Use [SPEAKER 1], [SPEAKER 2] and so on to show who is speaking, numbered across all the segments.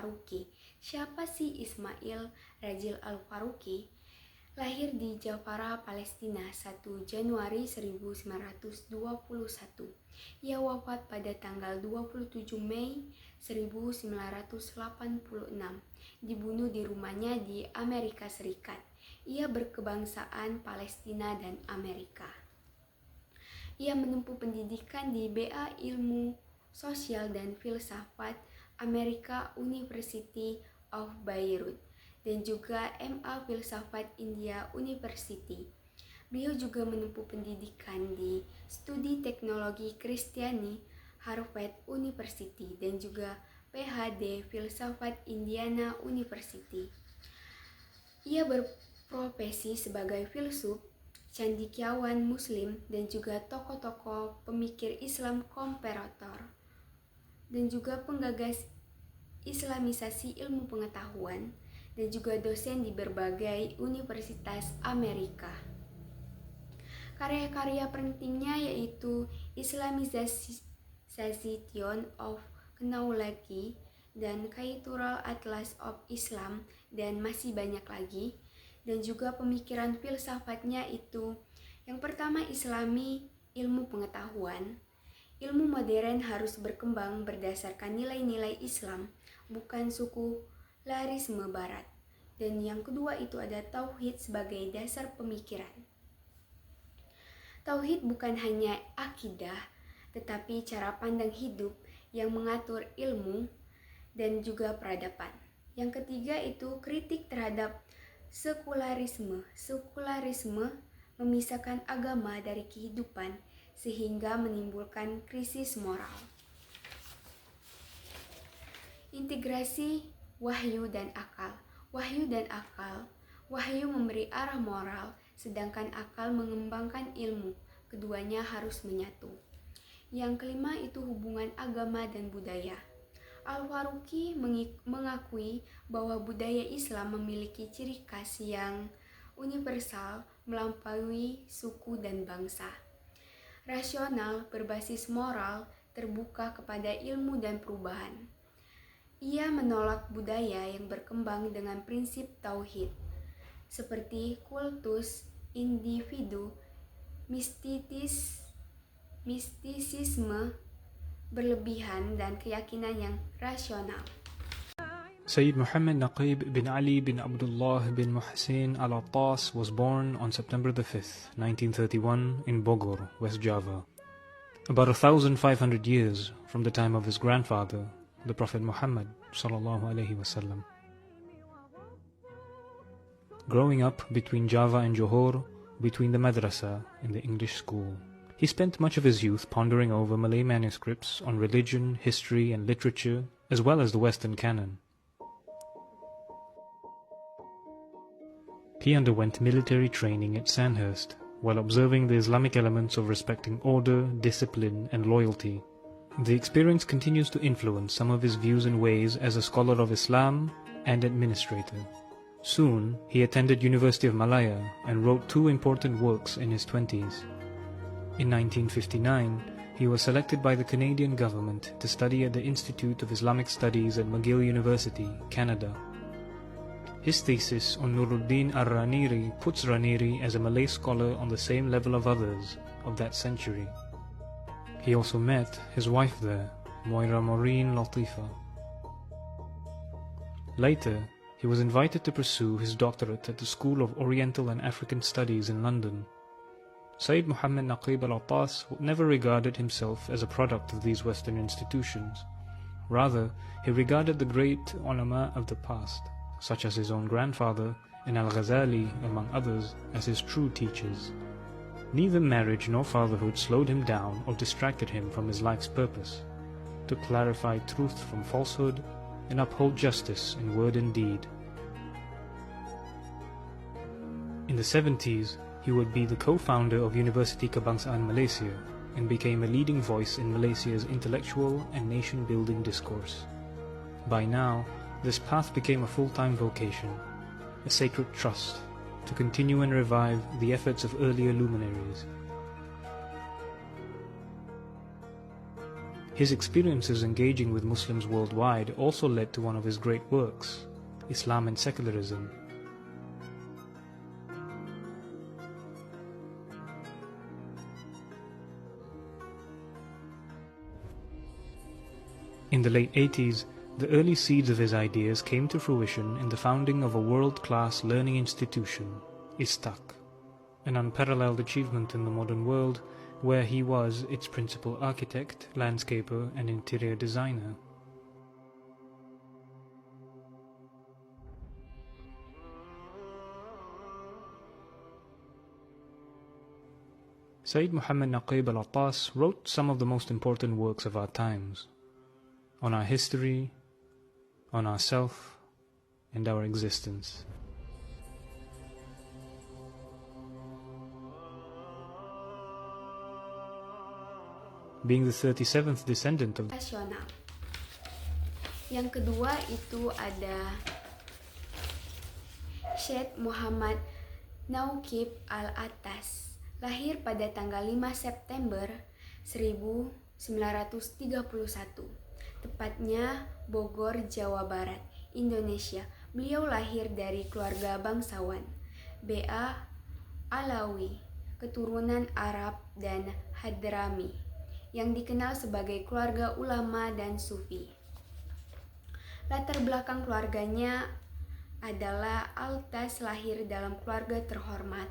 [SPEAKER 1] Al-Faruqi. Siapa sih Ismail Rajil Al-Faruqi? Lahir di Jafara, Palestina 1 Januari 1921. Ia wafat pada tanggal 27 Mei 1986. Dibunuh di rumahnya di Amerika Serikat. Ia berkebangsaan Palestina dan Amerika. Ia menempuh pendidikan di BA Ilmu Sosial dan Filsafat Amerika University of Beirut dan juga MA Filsafat India University. Beliau juga menempuh pendidikan di Studi Teknologi Kristiani Harvard University dan juga PhD Filsafat Indiana University. Ia berprofesi sebagai filsuf, cendekiawan Muslim dan juga tokoh-tokoh pemikir Islam komparator dan juga penggagas Islamisasi ilmu pengetahuan dan juga dosen di berbagai universitas Amerika. Karya-karya pentingnya yaitu Islamization of Knowledge dan Cultural Atlas of Islam dan masih banyak lagi. Dan juga pemikiran filsafatnya itu yang pertama Islami ilmu pengetahuan. Ilmu modern harus berkembang berdasarkan nilai-nilai Islam, bukan sekularisme barat. Dan yang kedua itu ada tauhid sebagai dasar pemikiran. Tauhid bukan hanya akidah, tetapi cara pandang hidup yang mengatur ilmu dan juga peradaban. Yang ketiga itu kritik terhadap sekularisme. Sekularisme memisahkan agama dari kehidupan sehingga menimbulkan krisis moral. Integrasi wahyu dan akal. Wahyu dan akal. Wahyu memberi arah moral, sedangkan akal mengembangkan ilmu. Keduanya harus menyatu. Yang kelima itu hubungan agama dan budaya. Al-Faruqi mengakui bahwa budaya Islam memiliki ciri khas yang universal melampaui suku dan bangsa. Rasional, berbasis moral, terbuka kepada ilmu dan perubahan. Ia menolak budaya yang berkembang dengan prinsip tauhid, seperti kultus individu, mistisisme berlebihan dan keyakinan yang rasional.
[SPEAKER 2] Sayyid Muhammad Naqib bin Ali bin Abdullah bin Muhsin Al-Attas was born on September the 5th, 1931 in Bogor, West Java. About 1,500 years from the time of his grandfather, the Prophet Muhammad sallallahu alaihi wasallam. Growing up between Java and Johor, between the madrasa and the English school, he spent much of his youth pondering over Malay manuscripts on religion, history and literature, as well as the Western canon. He underwent military training at Sandhurst, while observing the Islamic elements of respecting order, discipline and loyalty. The experience continues to influence some of his views and ways as a scholar of Islam and administrator. Soon, he attended University of Malaya and wrote 2 important works in his 20s. In 1959, he was selected by the Canadian government to study at the Institute of Islamic Studies at McGill University, Canada. His thesis on Nuruddin ar-Raniri puts Raniri as a Malay scholar on the same level of others of that century. He also met his wife there, Moira Maureen Latifa. Later, he was invited to pursue his doctorate at the School of Oriental and African Studies in London. Sayyid Muhammad Naqib al-Attas never regarded himself as a product of these Western institutions. Rather, he regarded the great ulama of the past, such as his own grandfather and Al-Ghazali, among others, as his true teachers. Neither marriage nor fatherhood slowed him down or distracted him from his life's purpose, to clarify truth from falsehood and uphold justice in word and deed. In the 70s, he would be the co-founder of University Kebangsaan Malaysia and became a leading voice in Malaysia's intellectual and nation-building discourse. By now, this path became a full-time vocation, a sacred trust, to continue and revive the efforts of earlier luminaries. His experiences engaging with Muslims worldwide also led to one of his great works, Islam and Secularism. In the late 80s, the early seeds of his ideas came to fruition in the founding of a world-class learning institution, ISTAC, an unparalleled achievement in the modern world, where he was its principal architect, landscaper, and interior designer. Sayyid Muhammad Naqib al-Attas wrote some of the most important works of our times, on our history, on ourself, and our existence. Being the 37th descendant of
[SPEAKER 1] Nasional. Yang kedua itu ada Syed Muhammad Naqib al-Attas, lahir pada tanggal 5 September 1931, tepatnya Bogor, Jawa Barat, Indonesia. Beliau lahir dari keluarga bangsawan B.A. Alawi, keturunan Arab dan Hadrami, yang dikenal sebagai keluarga ulama dan sufi. Latar belakang keluarganya adalah Al-Attas lahir dalam keluarga terhormat.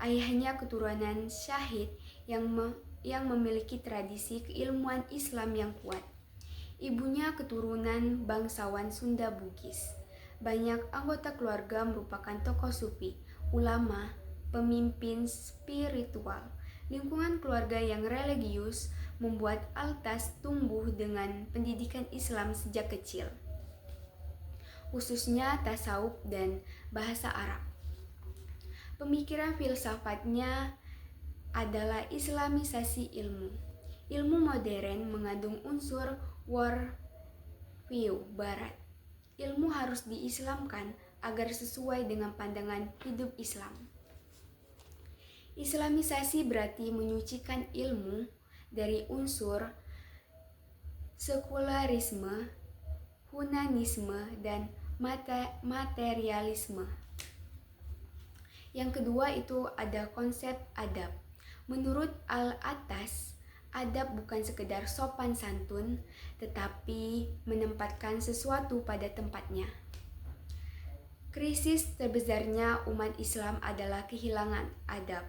[SPEAKER 1] Ayahnya keturunan syahid yang memiliki tradisi keilmuan Islam yang kuat. Ibunya keturunan bangsawan Sunda Bugis. Banyak anggota keluarga merupakan tokoh sufi, ulama, pemimpin spiritual. Lingkungan keluarga yang religius membuat Al-Attas tumbuh dengan pendidikan Islam sejak kecil, khususnya tasawuf dan bahasa Arab. Pemikiran filsafatnya adalah Islamisasi ilmu. Ilmu modern mengandung unsur worldview Barat. Ilmu harus diislamkan agar sesuai dengan pandangan hidup Islam. Islamisasi berarti menyucikan ilmu dari unsur sekularisme, humanisme, dan materialisme. Yang kedua itu ada konsep adab. Menurut Al-Attas, adab bukan sekedar sopan santun, tetapi menempatkan sesuatu pada tempatnya. Krisis terbesarnya umat Islam adalah kehilangan adab.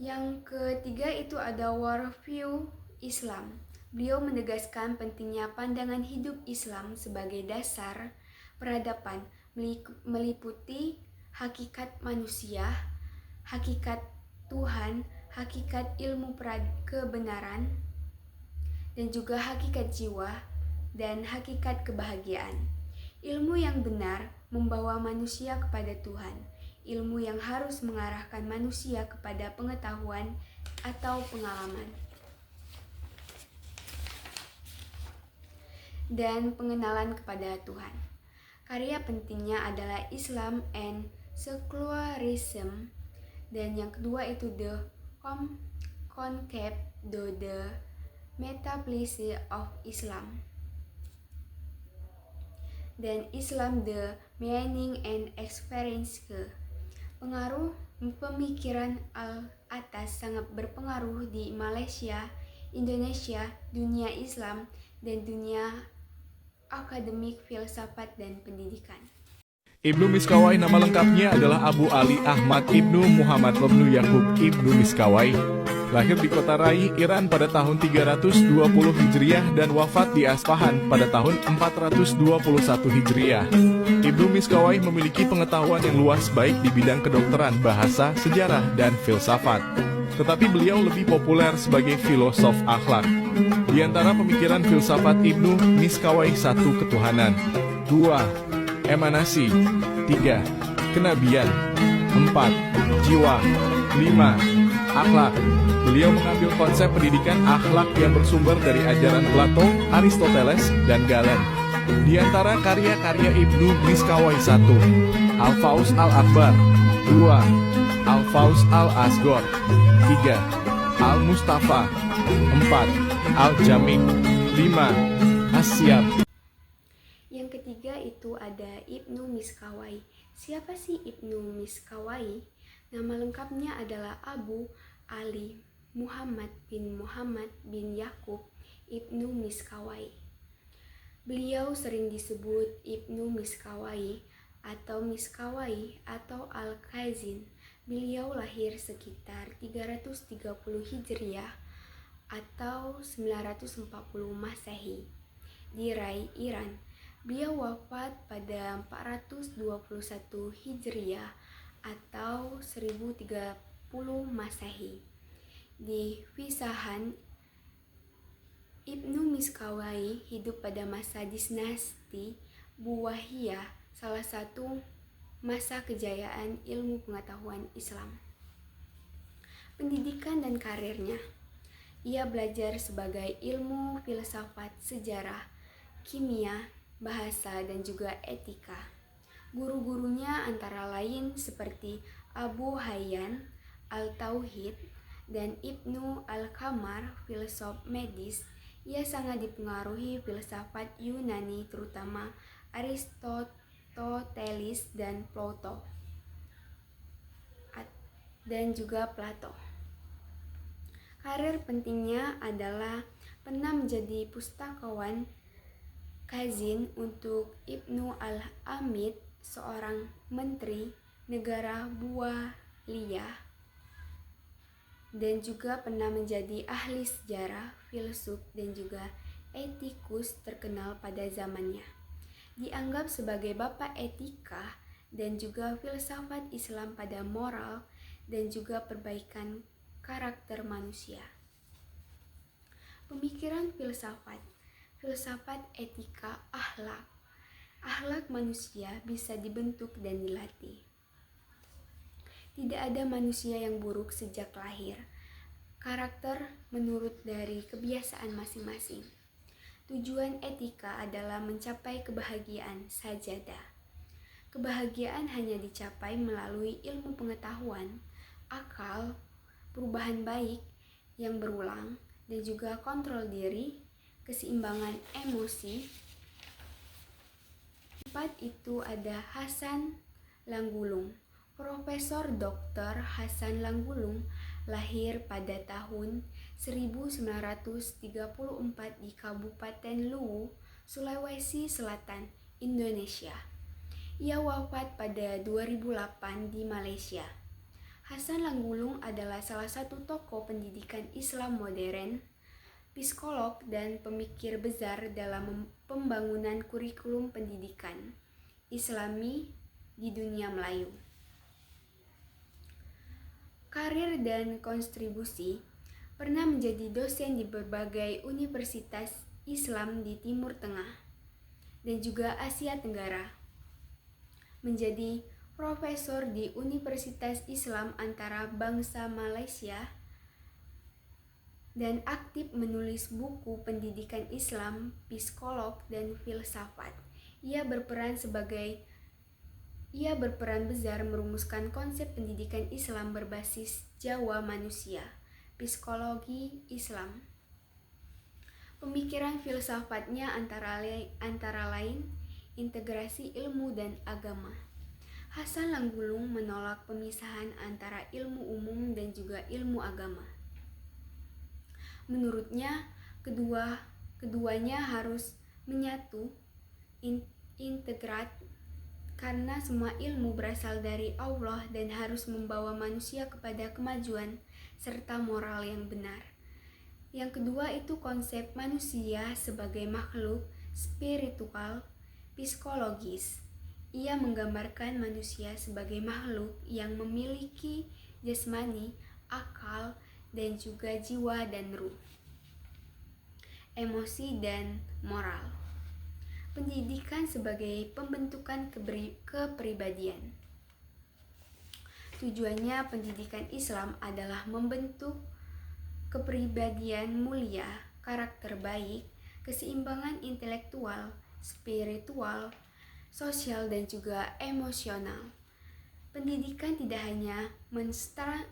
[SPEAKER 1] Yang ketiga itu ada worldview Islam. Beliau menegaskan pentingnya pandangan hidup Islam sebagai dasar peradaban, meliputi hakikat manusia, hakikat Tuhan, hakikat ilmu kebenaran, dan juga hakikat jiwa dan hakikat kebahagiaan. Ilmu yang benar membawa manusia kepada Tuhan. Ilmu yang harus mengarahkan manusia kepada pengetahuan atau pengalaman dan pengenalan kepada Tuhan. Karya pentingnya adalah Islam and Secularism, dan yang kedua itu The Concept the Metaphysics of Islam, dan Islam the Meaning and Experience. Pengaruh pemikiran Al-Attas sangat berpengaruh di Malaysia, Indonesia, dunia Islam, dan dunia akademik, filsafat, dan pendidikan.
[SPEAKER 3] Ibnu Miskawai nama lengkapnya adalah Abu Ali Ahmad Ibnu Muhammad Ibnu Yakub Ibnu Miskawai. Lahir di kota Rai, Iran pada tahun 320 Hijriah dan wafat di Aspahan pada tahun 421 Hijriah. Ibnu Miskawai memiliki pengetahuan yang luas baik di bidang kedokteran, bahasa, sejarah, dan filsafat. Tetapi beliau lebih populer sebagai filosof akhlak. Di antara pemikiran filsafat Ibnu Miskawai, 1. Ketuhanan, 2. Emanasi, 3. Kenabian, 4. Jiwa, 5. Akhlak. Beliau mengambil konsep pendidikan akhlak yang bersumber dari ajaran Plato, Aristoteles, dan Galen. Di antara karya-karya Ibnu Miskawai, 1. Al-Faus Al-Akbar, 2. Al-Faus Al-Asghar, 3. Al-Mustafa. 4. Al-Jamik. 5. Asyab.
[SPEAKER 1] Yang ketiga itu ada Ibnu Miskawai. Siapa sih Ibnu Miskawai? Nama lengkapnya adalah Abu Ali Muhammad bin Yakub Ibnu Miskawai. Beliau sering disebut Ibnu Miskawai atau Al-Kazin. Beliau lahir sekitar 330 Hijriah atau 940 Masehi di Rai, Iran. Beliau wafat pada 421 Hijriah atau 1030 Masehi di Fisahan. Ibnu Miskawai hidup pada masa dinasti Buwayyah, salah satu masa kejayaan ilmu pengetahuan Islam. Pendidikan dan karirnya. Ia belajar sebagai ilmu filsafat, sejarah, kimia, bahasa, dan juga etika. Guru-gurunya antara lain seperti Abu Hayyan Al-Tauhid dan Ibnu Al-Qamar, filsuf medis. Ia sangat dipengaruhi filsafat Yunani, terutama Aristoteles dan Plato. Karir pentingnya adalah pernah menjadi pustakawan Kazin untuk Ibnu Al-Hamid, seorang menteri negara Buwayyah, dan juga pernah menjadi ahli sejarah, filsuf, dan juga etikus terkenal pada zamannya. Dianggap sebagai bapak etika dan juga filsafat Islam pada moral dan juga perbaikan karakter manusia. Pemikiran filsafat, etika, akhlak manusia bisa dibentuk dan dilatih. Tidak ada manusia yang buruk sejak lahir. Karakter menurut dari kebiasaan masing-masing. Tujuan etika adalah mencapai kebahagiaan sajadah. Kebahagiaan hanya dicapai melalui ilmu pengetahuan, akal, perubahan baik yang berulang, dan juga kontrol diri, keseimbangan emosi. 4 itu ada Hasan Langgulung. Profesor Dr. Hasan Langgulung lahir pada tahun 1934 di Kabupaten Luwu, Sulawesi Selatan, Indonesia. Ia wafat pada 2008 di Malaysia. Hasan Langgulung adalah salah satu tokoh pendidikan Islam modern, psikolog, dan pemikir besar dalam pembangunan kurikulum pendidikan Islami di dunia Melayu. Karir dan kontribusi. Pernah menjadi dosen di berbagai universitas Islam di Timur Tengah dan juga Asia Tenggara. Menjadi profesor di Universitas Islam Antarabangsa Malaysia dan aktif menulis buku pendidikan Islam, psikolog, dan filsafat. Ia berperan besar merumuskan konsep pendidikan Islam berbasis Jawa manusia, psikologi Islam. Pemikiran filsafatnya antara lain integrasi ilmu dan agama. Hasan Langgulung menolak pemisahan antara ilmu umum dan juga ilmu agama. Menurutnya, keduanya harus menyatu, integrat, karena semua ilmu berasal dari Allah dan harus membawa manusia kepada kemajuan serta moral yang benar. Yang kedua itu konsep manusia sebagai makhluk spiritual, psikologis. Ia menggambarkan manusia sebagai makhluk yang memiliki jasmani, akal, dan juga jiwa dan ruh, emosi, dan moral. Pendidikan sebagai pembentukan kepribadian. Tujuannya pendidikan Islam adalah membentuk kepribadian mulia, karakter baik, keseimbangan intelektual, spiritual, sosial, dan juga emosional. Pendidikan tidak hanya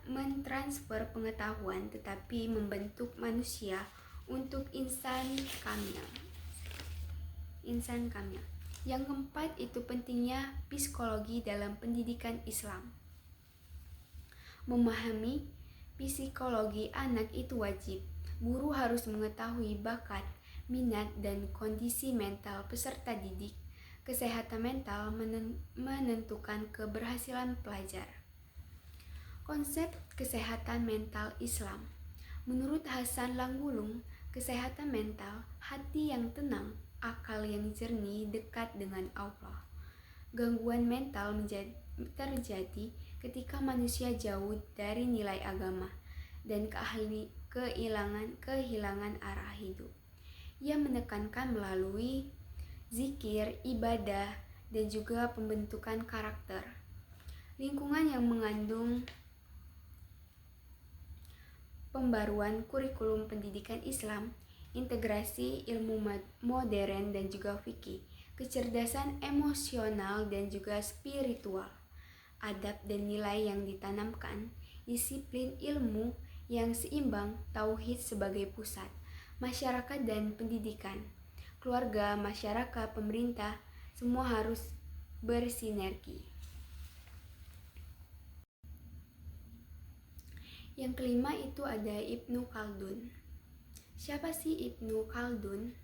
[SPEAKER 1] mentransfer pengetahuan, tetapi membentuk manusia untuk insan kamil. Yang keempat itu pentingnya psikologi dalam pendidikan Islam. Memahami psikologi anak itu wajib. Guru harus mengetahui bakat, minat, dan kondisi mental peserta didik. Kesehatan mental menentukan keberhasilan pelajar. Konsep kesehatan mental Islam. Menurut Hasan Langgulung, kesehatan mental, hati yang tenang, akal yang jernih, dekat dengan Allah. Gangguan mental terjadi ketika manusia jauh dari nilai agama dan kehilangan arah hidup. Ia menekankan melalui zikir, ibadah, dan juga pembentukan karakter. Lingkungan yang mengandung pembaruan kurikulum pendidikan Islam, integrasi ilmu modern dan juga fikih, kecerdasan emosional dan juga spiritual, adab dan nilai yang ditanamkan, disiplin ilmu yang seimbang, tauhid sebagai pusat, masyarakat dan pendidikan, keluarga, masyarakat, pemerintah, semua harus bersinergi. Yang kelima itu ada Ibnu Khaldun. Siapa sih Ibnu Khaldun?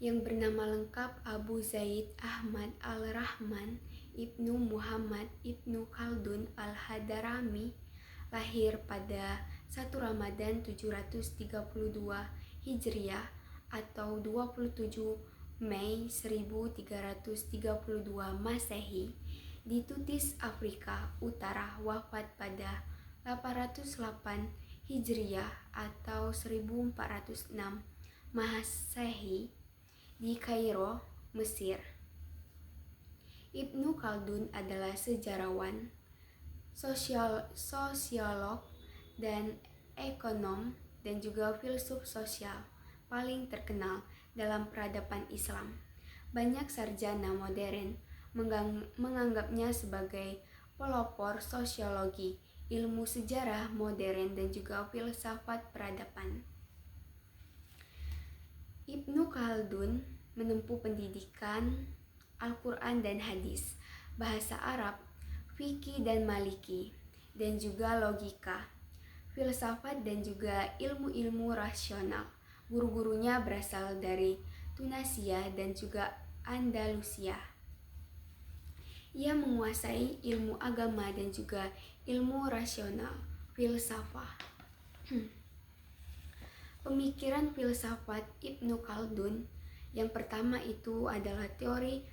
[SPEAKER 1] Yang bernama lengkap Abu Zaid Ahmad Al-Rahman Ibnu Muhammad Ibnu Khaldun Al-Hadarami, lahir pada 1 Ramadan 732 Hijriah atau 27 Mei 1332 Masehi di Tutis, Afrika Utara, wafat pada 808 Hijriah atau 1406 Masehi di Kairo, Mesir. Ibnu Khaldun adalah sejarawan, sosiolog, dan ekonom dan juga filsuf sosial paling terkenal dalam peradaban Islam. Banyak sarjana modern menganggapnya sebagai pelopor sosiologi, ilmu sejarah modern, dan juga filsafat peradaban. Ibnu Khaldun menempuh pendidikan Al-Quran dan hadis, bahasa Arab, fikih dan maliki, dan juga logika, filsafat, dan juga ilmu-ilmu rasional. Guru-gurunya berasal dari Tunisia dan juga Andalusia. Ia menguasai ilmu agama dan juga ilmu rasional, filsafat. Pemikiran filsafat Ibnu Khaldun yang pertama itu adalah teori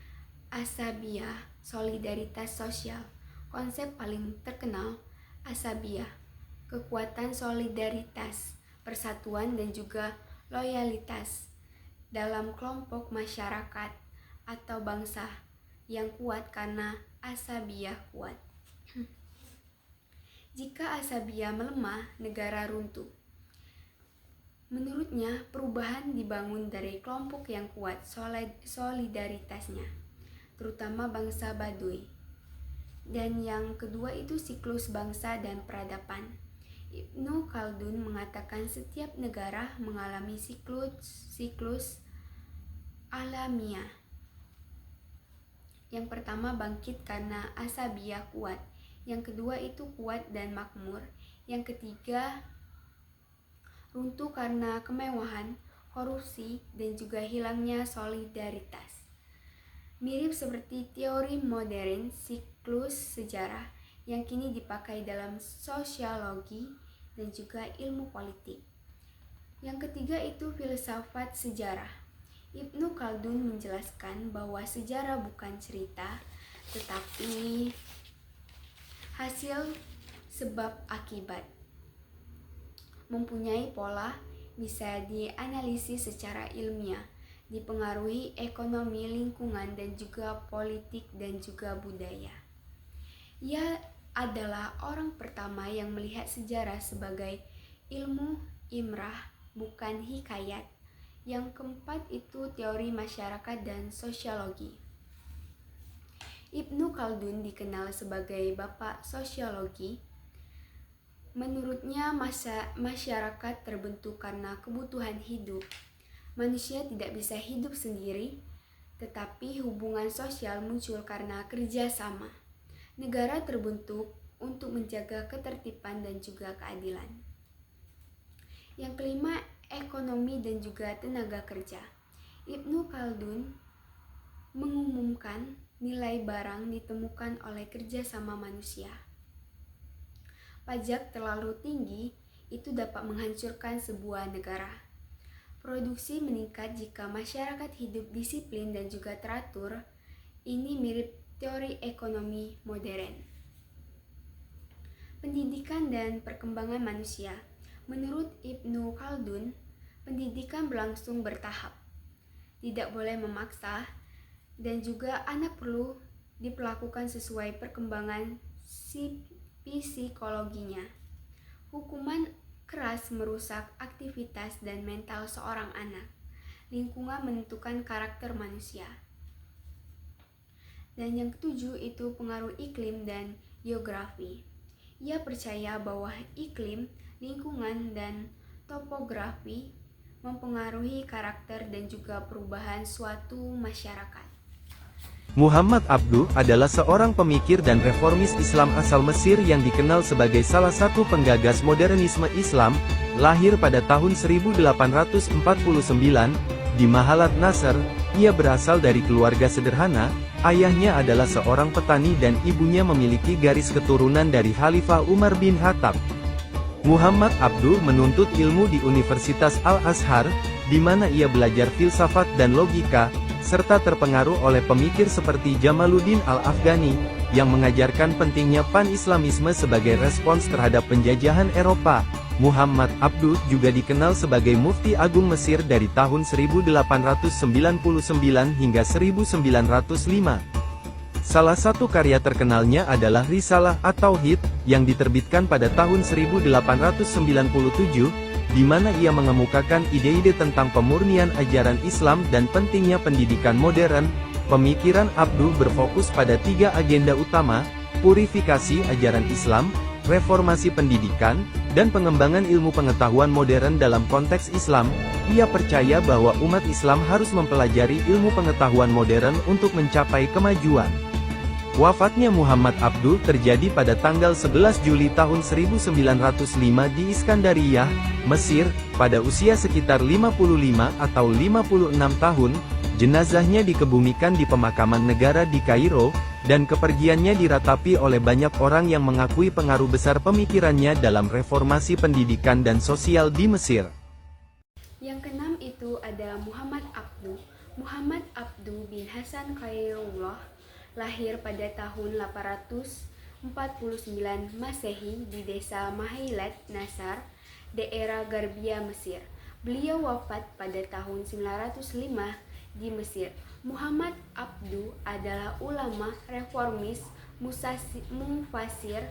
[SPEAKER 1] asabiyah, solidaritas sosial. Konsep paling terkenal asabiyah, kekuatan solidaritas, persatuan dan juga loyalitas dalam kelompok masyarakat atau bangsa yang kuat karena asabiyah kuat. Jika asabiyah melemah, negara runtuh. Menurutnya, perubahan dibangun dari kelompok yang kuat solidaritasnya, terutama bangsa Baduy. Dan yang kedua itu siklus bangsa dan peradaban. Ibnu Khaldun mengatakan setiap negara mengalami siklus alamiah. Yang pertama bangkit karena asabiyah kuat, yang kedua itu kuat dan makmur, yang ketiga runtuh karena kemewahan, korupsi, dan juga hilangnya solidaritas. Mirip seperti teori modern siklus sejarah yang kini dipakai dalam sosiologi dan juga ilmu politik. Yang ketiga itu filsafat sejarah. Ibnu Khaldun menjelaskan bahwa sejarah bukan cerita, tetapi hasil sebab akibat. Mempunyai pola, bisa dianalisis secara ilmiah, dipengaruhi ekonomi, lingkungan, dan juga politik dan juga budaya. Ia adalah orang pertama yang melihat sejarah sebagai ilmu imrah, bukan hikayat. Yang keempat itu teori masyarakat dan sosiologi. Ibnu Khaldun dikenal sebagai bapak sosiologi. Menurutnya masyarakat terbentuk karena kebutuhan hidup. Manusia tidak bisa hidup sendiri, tetapi hubungan sosial muncul karena kerjasama. Negara terbentuk untuk menjaga ketertiban dan juga keadilan. Yang kelima, ekonomi dan juga tenaga kerja. Ibnu Khaldun mengumumkan nilai barang ditemukan oleh kerjasama manusia. Pajak terlalu tinggi itu dapat menghancurkan sebuah negara. Produksi meningkat jika masyarakat hidup disiplin dan juga teratur. Ini mirip teori ekonomi modern. Pendidikan dan perkembangan manusia. Menurut Ibnu Khaldun, pendidikan berlangsung bertahap. Tidak boleh memaksa, dan juga anak perlu diperlakukan sesuai perkembangan psikologinya. Hukuman keras merusak aktivitas dan mental seorang anak. Lingkungan menentukan karakter manusia. Dan yang ketujuh itu pengaruh iklim dan geografi. Ia percaya bahwa iklim, lingkungan, dan topografi mempengaruhi karakter dan juga perubahan suatu masyarakat.
[SPEAKER 4] Muhammad Abduh adalah seorang pemikir dan reformis Islam asal Mesir yang dikenal sebagai salah satu penggagas modernisme Islam, lahir pada tahun 1849, di Mahalat Nasr. Ia berasal dari keluarga sederhana, ayahnya adalah seorang petani dan ibunya memiliki garis keturunan dari Khalifah Umar bin Khattab. Muhammad Abduh menuntut ilmu di Universitas Al-Azhar, di mana ia belajar filsafat dan logika, serta terpengaruh oleh pemikir seperti Jamaluddin Al-Afghani, yang mengajarkan pentingnya pan-Islamisme sebagai respons terhadap penjajahan Eropa. Muhammad Abduh juga dikenal sebagai Mufti Agung Mesir dari tahun 1899 hingga 1905. Salah satu karya terkenalnya adalah Risalah At-Tauhid, yang diterbitkan pada tahun 1897, di mana ia mengemukakan ide-ide tentang pemurnian ajaran Islam dan pentingnya pendidikan modern. Pemikiran Abduh berfokus pada 3 agenda utama: purifikasi ajaran Islam, reformasi pendidikan, dan pengembangan ilmu pengetahuan modern dalam konteks Islam. Ia percaya bahwa umat Islam harus mempelajari ilmu pengetahuan modern untuk mencapai kemajuan. Wafatnya Muhammad Abduh terjadi pada tanggal 11 Juli tahun 1905 di Iskandariyah, Mesir, pada usia sekitar 55 atau 56 tahun. Jenazahnya dikebumikan di pemakaman negara di Kairo, dan kepergiannya diratapi oleh banyak orang yang mengakui pengaruh besar pemikirannya dalam reformasi pendidikan dan sosial di Mesir.
[SPEAKER 1] Yang keenam itu ada Muhammad Abduh. Muhammad Abduh bin Hasan Khairullah lahir pada tahun 849 Masehi di desa Mahilat Nasar, daerah Garbia, Mesir. Beliau wafat pada tahun 905 di Mesir. Muhammad Abduh adalah ulama, reformis, mufasir,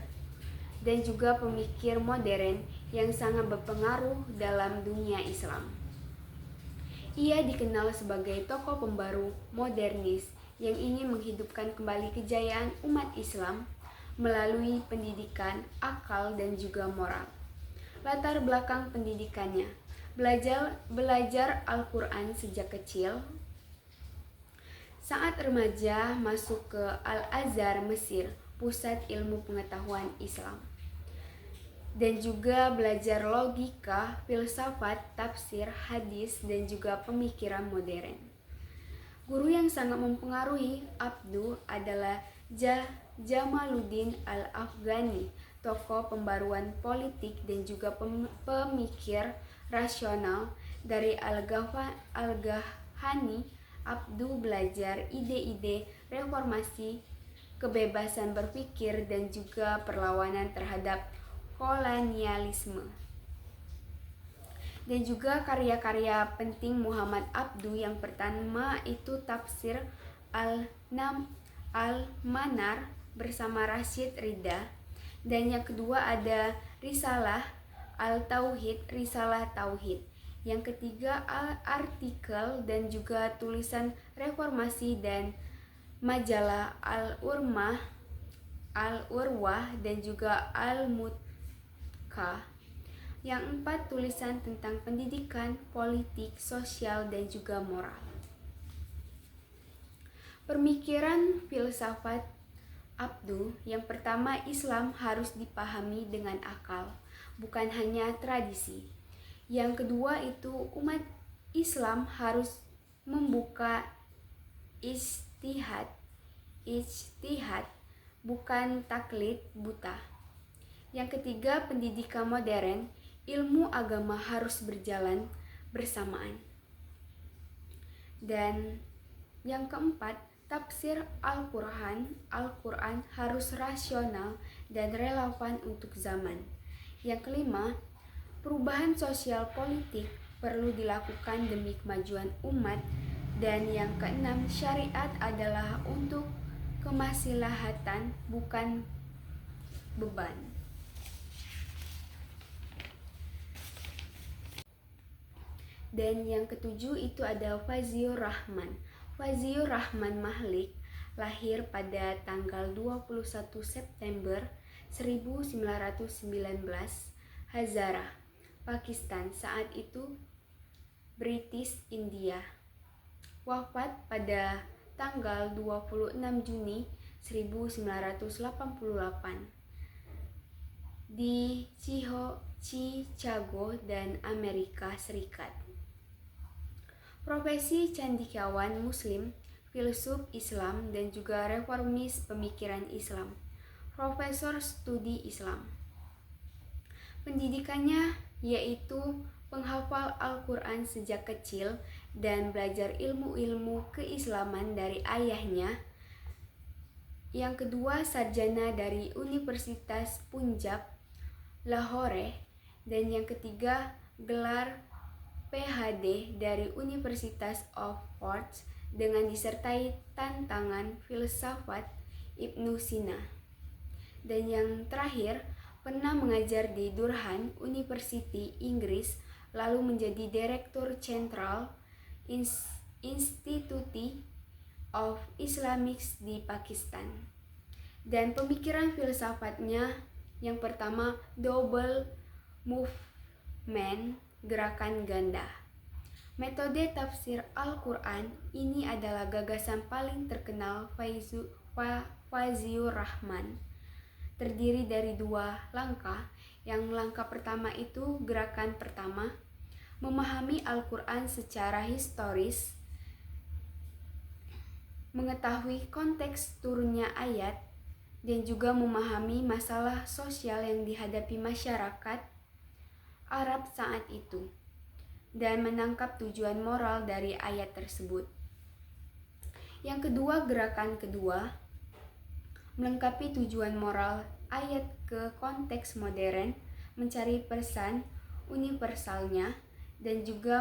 [SPEAKER 1] dan juga pemikir modern yang sangat berpengaruh dalam dunia Islam. Ia dikenal sebagai tokoh pembaru modernis yang ingin menghidupkan kembali kejayaan umat Islam melalui pendidikan, akal, dan juga moral. Latar belakang pendidikannya: belajar Al-Quran sejak kecil. Saat remaja masuk ke Al-Azhar Mesir, pusat ilmu pengetahuan Islam. Dan juga belajar logika, filsafat, tafsir, hadis, dan juga pemikiran modern. Guru yang sangat mempengaruhi Abduh adalah Jamaluddin Al-Afghani, tokoh pembaruan politik dan juga pemikir rasional. Dari Al-Ghani, Abduh belajar ide-ide reformasi, kebebasan berpikir, dan juga perlawanan terhadap kolonialisme. Dan juga karya-karya penting Muhammad Abduh, yang pertama itu tafsir Al-Manar bersama Rashid Ridha, dan yang kedua ada Risalah Al-Tauhid, Risalah Tauhid. Yang ketiga artikel dan juga tulisan reformasi dan majalah Al-Urwah dan juga Al-Mutka. Yang 4, tulisan tentang pendidikan, politik, sosial, dan juga moral. Pemikiran filsafat Abdu, yang pertama, Islam harus dipahami dengan akal, bukan hanya tradisi. Yang kedua itu umat Islam harus membuka ijtihad, bukan taklid buta. Yang ketiga, pendidikan modern, ilmu agama harus berjalan bersamaan. Dan yang keempat, tafsir Al-Quran harus rasional dan relevan untuk zaman. Yang kelima, perubahan sosial politik perlu dilakukan demi kemajuan umat. Dan yang keenam, syariat adalah untuk kemaslahatan, bukan beban. Dan yang ketujuh itu ada Fazlur Rahman. Fazlur Rahman Mahlik lahir pada tanggal 21 September 1919, Hazara, Pakistan, saat itu British India. Wafat pada tanggal 26 Juni 1988 di Chicago dan Amerika Serikat. Profesi cendekiawan Muslim, filsuf Islam, dan juga reformis pemikiran Islam. Profesor studi Islam. Pendidikannya yaitu penghafal Al-Quran sejak kecil dan belajar ilmu-ilmu keislaman dari ayahnya. Yang kedua, sarjana dari Universitas Punjab, Lahore. Dan yang ketiga, gelar PhD dari Universitas Oxford dengan disertai tantangan filsafat Ibnu Sina. Dan yang terakhir, pernah mengajar di Durham University, Inggris, lalu menjadi Direktur Central Institute of Islamics di Pakistan. Dan pemikiran filsafatnya yang pertama, double movement, gerakan ganda. Metode tafsir Al-Quran ini adalah gagasan paling terkenal Fazlur Rahman. Terdiri dari 2 langkah. Yang langkah pertama itu gerakan pertama, memahami Al-Quran secara historis, mengetahui konteks turunnya ayat, dan juga memahami masalah sosial yang dihadapi masyarakat Arab saat itu, dan menangkap tujuan moral dari ayat tersebut. Yang kedua, gerakan kedua, melengkapi tujuan moral ayat ke konteks modern, mencari pesan universalnya, dan juga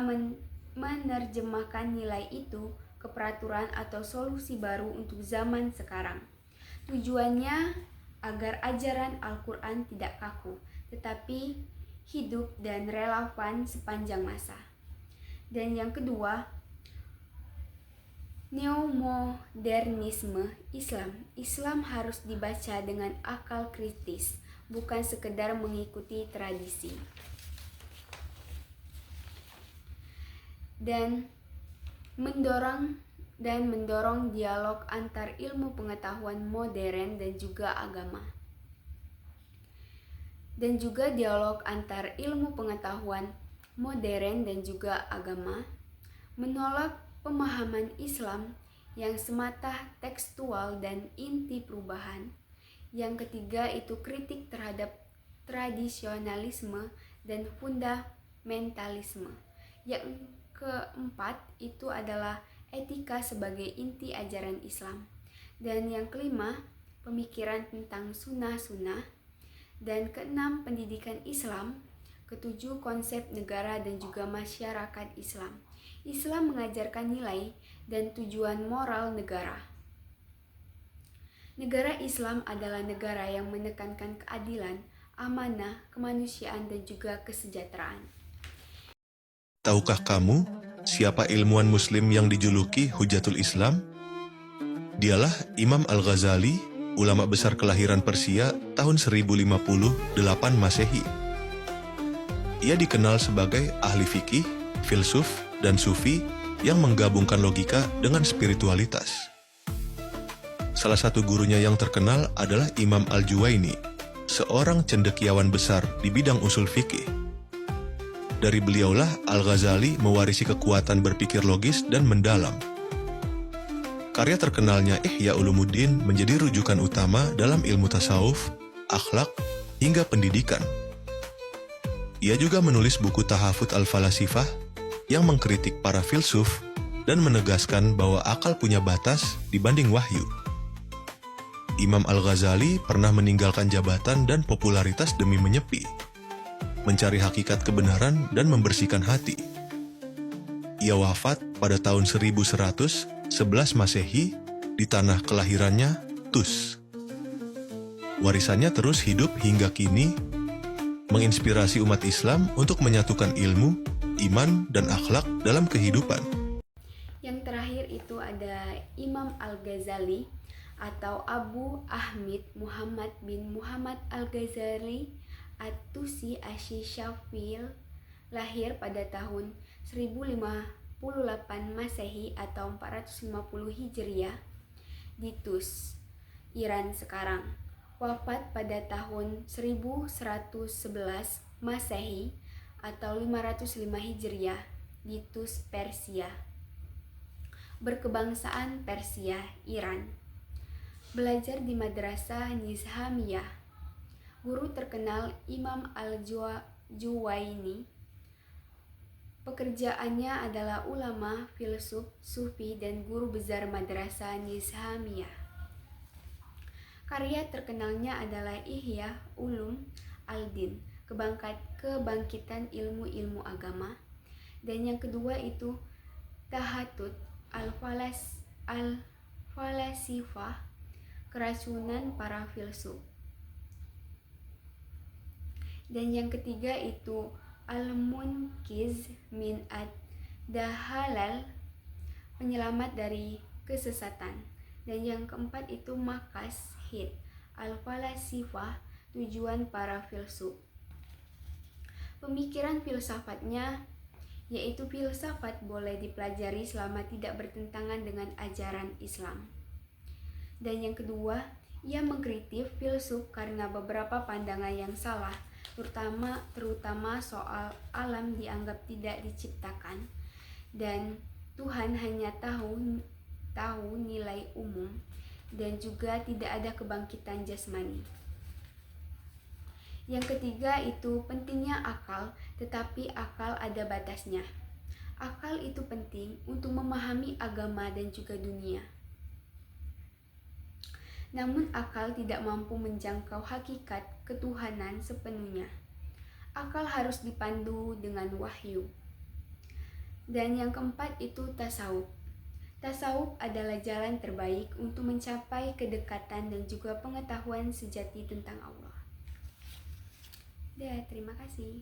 [SPEAKER 1] menerjemahkan nilai itu ke peraturan atau solusi baru untuk zaman sekarang. Tujuannya agar ajaran Al-Quran tidak kaku, tetapi hidup dan relevan sepanjang masa. Dan yang kedua, neomodernisme Islam. Islam harus dibaca dengan akal kritis, bukan sekedar mengikuti tradisi. Dan mendorong dialog antar ilmu pengetahuan modern dan juga agama. Dan juga dialog antar ilmu pengetahuan modern dan juga agama, menolak pemahaman Islam yang semata tekstual dan inti perubahan. Yang ketiga itu kritik terhadap tradisionalisme dan fundamentalisme. Yang keempat itu adalah etika sebagai inti ajaran Islam. Dan yang kelima, pemikiran tentang sunnah-sunnah. Dan keenam, pendidikan Islam. Ketujuh, konsep negara dan juga masyarakat Islam. Islam mengajarkan nilai dan tujuan moral negara. Negara Islam adalah negara yang menekankan keadilan, amanah, kemanusiaan, dan juga kesejahteraan.
[SPEAKER 5] Tahukah kamu siapa ilmuwan Muslim yang dijuluki Hujatul Islam? Dialah Imam Al-Ghazali, ulama besar kelahiran Persia tahun 1058 Masehi. Ia dikenal sebagai ahli fikih, filsuf, dan sufi yang menggabungkan logika dengan spiritualitas. Salah satu gurunya yang terkenal adalah Imam Al-Juwaini, seorang cendekiawan besar di bidang usul fikih. Dari beliaulah Al-Ghazali mewarisi kekuatan berpikir logis dan mendalam. Karya terkenalnya Ihya Ulumuddin menjadi rujukan utama dalam ilmu tasawuf, akhlak, hingga pendidikan. Ia juga menulis buku Tahafut Al-Falasifah yang mengkritik para filsuf dan menegaskan bahwa akal punya batas dibanding wahyu. Imam Al-Ghazali pernah meninggalkan jabatan dan popularitas demi menyepi, mencari hakikat kebenaran dan membersihkan hati. Ia wafat pada tahun 1111 Masehi di tanah kelahirannya, Tus. Warisannya terus hidup hingga kini, menginspirasi umat Islam untuk menyatukan ilmu, iman, dan akhlak dalam kehidupan.
[SPEAKER 1] Yang terakhir itu ada Imam Al-Ghazali atau Abu Ahmad Muhammad bin Muhammad Al-Ghazali At-Tusi Asy-Syafil, lahir pada tahun 1058 Masehi atau 450 Hijriah di Tus, Iran sekarang. Wafat pada tahun 1111 Masehi atau 505 Hijriah di Tus, Persia. Berkebangsaan Persia, Iran. Belajar di Madrasah Nizamiyah. Guru terkenal Imam Al-Juwaini. Pekerjaannya adalah ulama, filsuf, sufi, dan guru besar Madrasah Nizamiyah. Karya terkenalnya adalah Ihya Ulum Al-Din, kebangkitan ilmu-ilmu agama. Dan yang kedua itu Tahatut Al-Falasifah, keracunan para filsuf. Dan yang ketiga itu Al-Munqiz min ad-Dahalal, penyelamat dari kesesatan. Dan yang keempat itu Maqasid Al-Falasifah, tujuan para filsuf. Pemikiran filsafatnya yaitu filsafat boleh dipelajari selama tidak bertentangan dengan ajaran Islam. Dan yang kedua, ia mengkritik filsuf karena beberapa pandangan yang salah, terutama soal alam dianggap tidak diciptakan dan Tuhan hanya tahu nilai umum, dan juga tidak ada kebangkitan jasmani. Yang ketiga itu pentingnya akal, tetapi akal ada batasnya. Akal itu penting untuk memahami agama dan juga dunia. Namun akal tidak mampu menjangkau hakikat ketuhanan sepenuhnya. Akal harus dipandu dengan wahyu. Dan yang keempat itu tasawuf. Tasawuf adalah jalan terbaik untuk mencapai kedekatan dan juga pengetahuan sejati tentang Allah. Ya, terima kasih.